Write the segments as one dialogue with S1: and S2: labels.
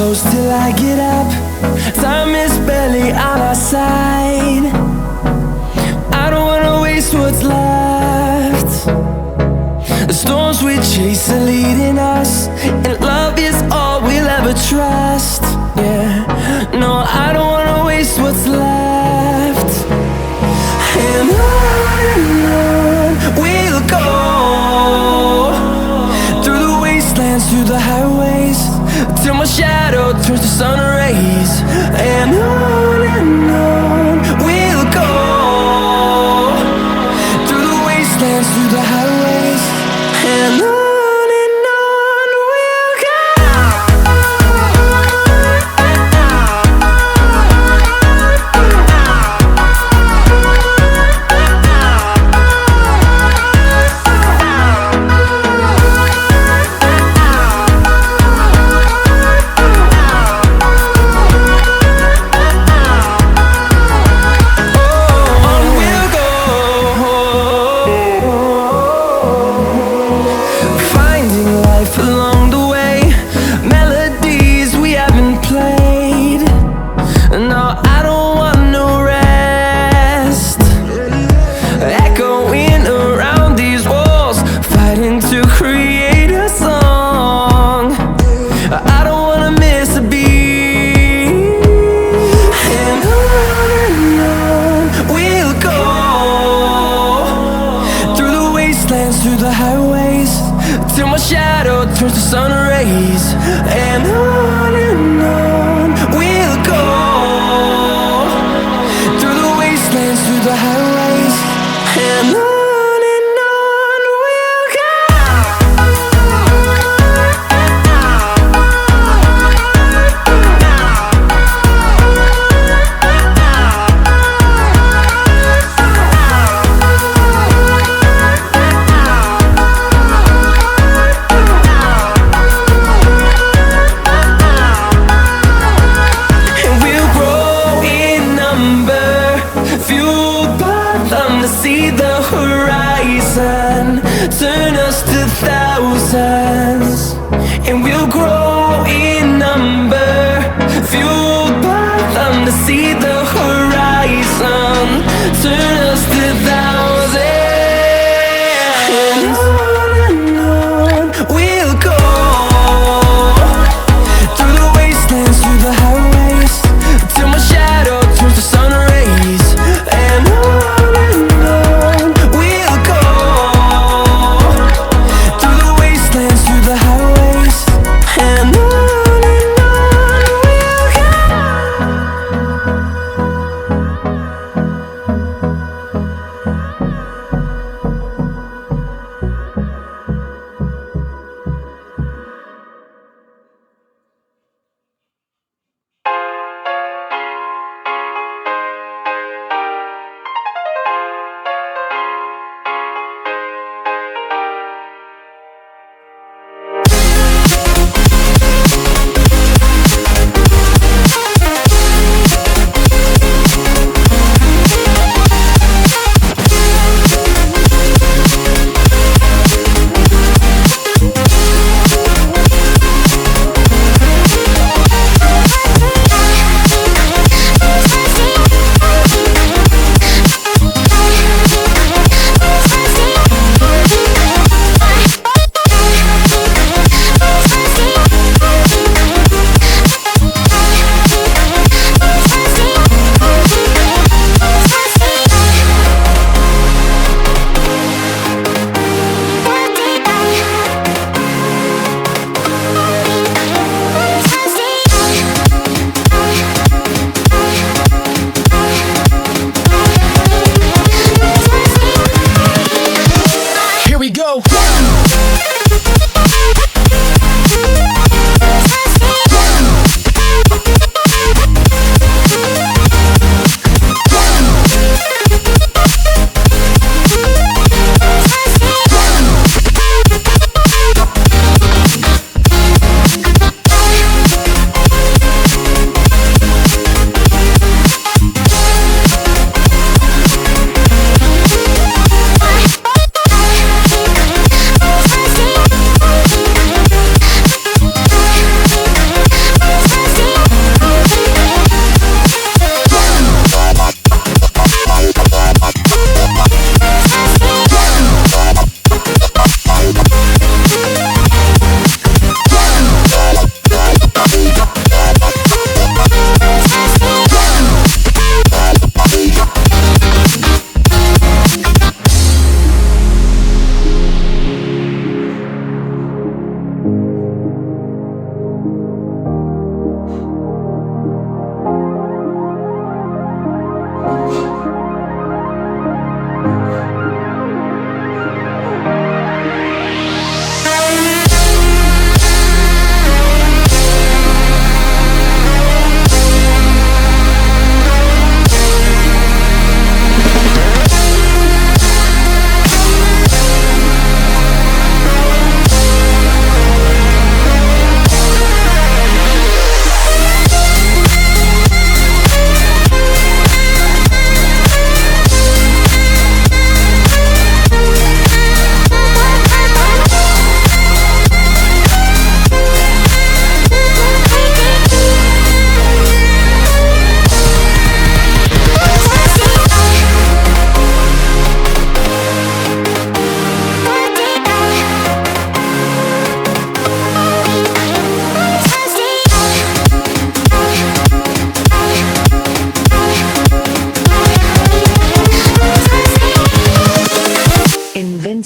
S1: close till I get up. Time is barely on our side. I don't wanna waste what's left. The storms we chase are leading us, and love is all we'll ever trust. Yeah, no, I don't wanna waste what's left. And on we'll go, through the wastelands, through the highways, till my shadow turns to sun rays. And on we'll go, through the wastelands, through the highways, and on. Along the way, melodies we haven't played. No, I don't want no rest. Echoing around these walls, fighting to create a song. I don't wanna miss a beat. And on we'll go, through the wastelands, through the highways, till my shadow turns to sun rays. And on we'll go, through the wastelands, through the highways, and on. See the horizon turn us to thousands, and we'll grow in number, fueled by them to see the horizon turn us to thousands. And on we'll go, through the wastelands, through the highways, till my shadow turns to sun rays. And on we'll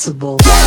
S2: invincible.